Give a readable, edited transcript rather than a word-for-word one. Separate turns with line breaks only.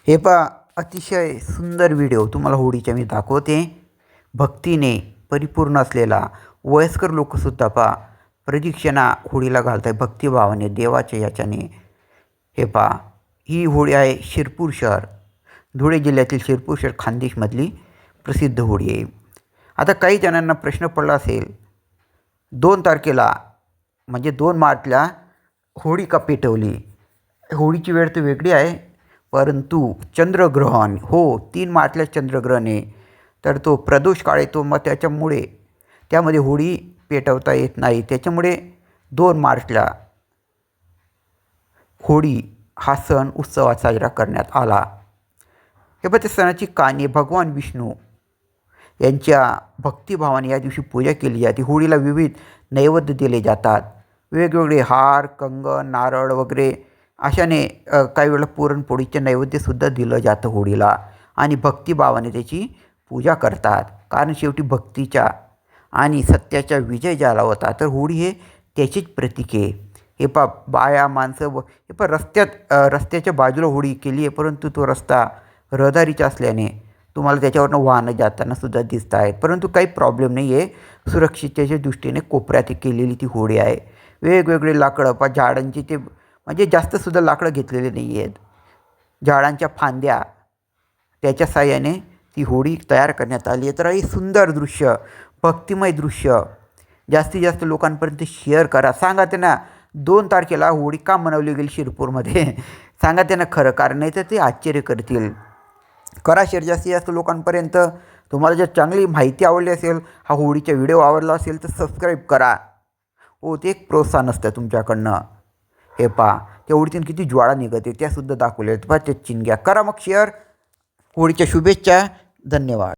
हे पहा, अतिशय सुंदर व्हिडिओ तुम्हाला होळीच्या मी दाखवते. भक्तीने परिपूर्ण असलेला वयस्कर लोकसुद्धा पहा प्रदक्षिणा होळीला घालत आहे भक्तिभावाने देवाच्या याच्याने. हे पहा, ही होळी आहे शिरपूर शहर, धुळे जिल्ह्यातील शिरपूर शहर खानदेशमधली प्रसिद्ध होळी आहे. आता काही जणांना प्रश्न पडला असेल, 2 तारखेला म्हणजे 2 मार्चला होळी का पेटवली. होळीची वेळ तर वेगळी आहे, परंतु चंद्रग्रहण, हो 3 मार्चला चंद्रग्रहण आहे, तर तो प्रदोष काळ येतो. मग त्यामध्ये होळी पेटवता येत नाही. त्याच्यामुळे 2 मार्चला होळी हा सण उत्सवात साजरा करण्यात आला. हे पण त्या सणाची कहाणी, भगवान विष्णू यांच्या भक्तिभावाने या दिवशी पूजा केली जाते. होळीला विविध नैवेद्य दिले जातात, वेगवेगळे हार, कंगन, नारळ वगैरे अशाने काही वेळेला पुरणपोळीचे नैवेद्यसुद्धा दिलं जातं होळीला. आणि भक्तिभावाने त्याची पूजा करतात, कारण शेवटी भक्तीच्या आणि सत्याचा विजय झाला होता. तर होळी हे त्याचीच प्रतीक आहे. हे पहा, बाया माणसं हे पहा रस्त्याच्या बाजूला होळी केली आहे, परंतु तो रस्ता रहदारीचा असल्याने तुम्हाला त्याच्यावरनं वाहनं जाताना सुद्धा दिसत आहेत. परंतु काही प्रॉब्लेम नाही आहे, सुरक्षिततेच्या दृष्टीने कोपऱ्यात केलेली ती होळी आहे. वेगवेगळे लाकडं पहा, झाडांची ते म्हणजे जास्तसुद्धा लाकडं घेतलेले नाही आहेत, झाडांच्या फांद्या त्याच्या साहाय्याने ती होळी तयार करण्यात आली आहे. तर हे सुंदर दृश्य, भक्तिमय दृश्य जास्तीत जास्त लोकांपर्यंत शेअर करा. सांगा त्यांना 2 तारखेला होळी का मनवली गेली शिरपूरमध्ये. सांगा त्यांना खरं कारण, नाही तर ते आश्चर्य करतील. करा शेअर जास्तीत जास्त लोकांपर्यंत. तुम्हाला जर चांगली माहिती आवडली असेल, हा होळीचा व्हिडिओ आवडला असेल तर सबस्क्राईब करा. हो, ते एक प्रोत्साहन असतं तुमच्याकडनं. हे पहा, त्या होळीतून किती ज्वाळा निघते त्यासुद्धा दाखवले आहेत. पहा, ते चिंग्या करा मग शेअर. होळीच्या शुभेच्छा. धन्यवाद.